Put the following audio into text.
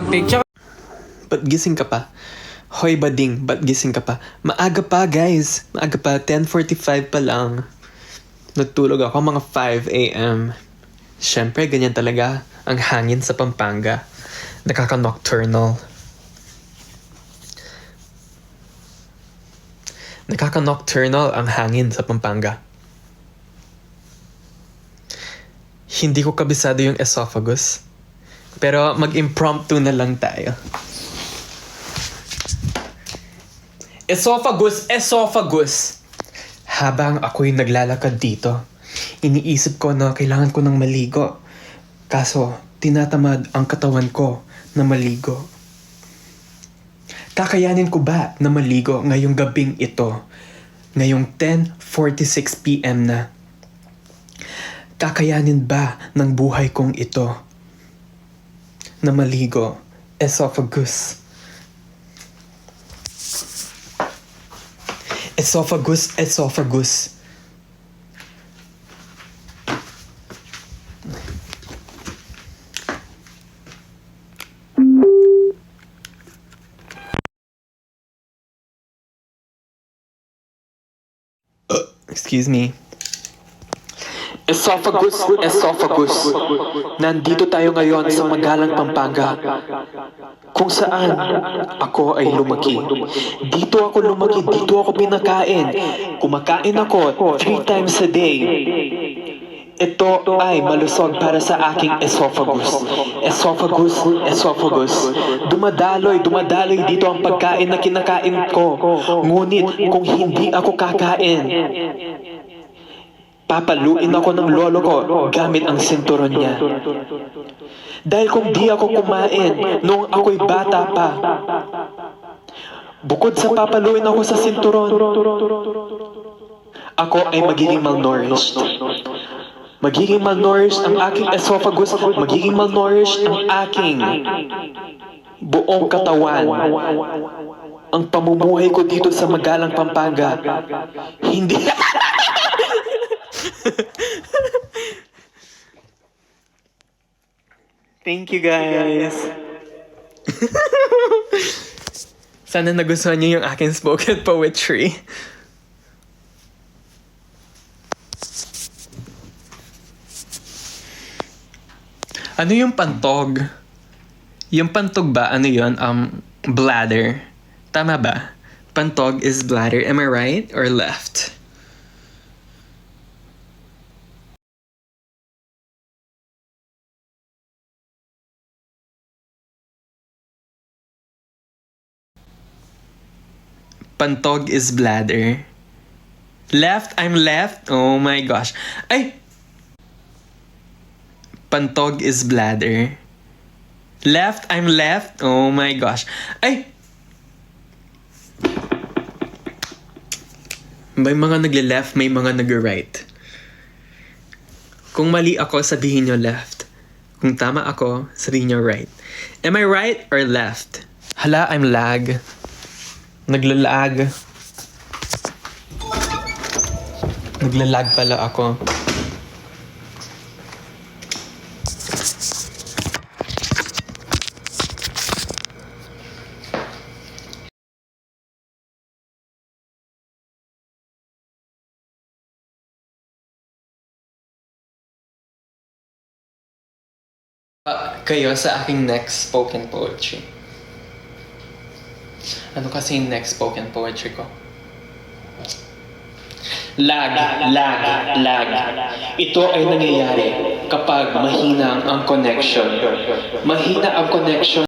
Picture. Ba't gising ka pa? Hoy bading, ba't gising ka pa? Maaga pa guys, maaga pa, 10:45 pa lang. Nagtulog ako mga 5 a.m. Siyempre, ganyan talaga ang hangin sa Pampanga. Nakaka-nocturnal. Nakaka-nocturnal ang hangin sa Pampanga. Hindi ko kabisado yung esophagus. Pero mag-impromptu na lang tayo. Esophagus. Habang ako'y naglalakad dito, iniisip ko na kailangan ko ng maligo. Kaso, tinatamad ang katawan ko na maligo. Kakayanin ko ba na maligo ngayong gabing ito? Ngayong 10:46 p.m. na. Kakayanin ba ng buhay kong ito na maligo? Esophagus. Excuse me. Esophagus. Nandito tayo ngayon sa Magalang, Pampanga, kung saan ako ay lumaki. Dito ako lumaki, dito ako pinakain. Kumakain ako 3 times a day. Ito ay malusog para sa aking esophagus. Dumadaloy dito ang pagkain na kinakain ko. Ngunit kung hindi ako kakain, papaluin ako ng lolo ko gamit ang sinturon niya. Dahil kung di ako kumain noong ako'y bata pa, bukod sa papaluin ako sa sinturon, ako ay magiging malnourished. Magiging malnourished ang aking esophagus, magiging malnourished ang aking buong katawan. Ang pamumuhay ko dito sa Magalang, Pampanga, hindi... Thank you guys. Sana nagustuhan niyo yung aking spoken poetry. Ano yung pantog? Yung pantog ba, ano yun? Bladder. Tama ba? Pantog is bladder. Am I right or left? Pantog is bladder. Left? I'm left? Oh my gosh. Ay! Pantog is bladder. Left? I'm left? Oh my gosh. Ay! May mga nagle-left, may mga nag-right. Kung mali ako, sabihin nyo left. Kung tama ako, sabihin nyo right. Am I right or left? Hala, I'm lag. Naglalag. Naglalag pala ako. Kayo sa aking next spoken poetry. Ano kasi yung next spoken poetry ko? Lag. Ito ay nangyayari kapag mahina ang connection. Mahina ang connection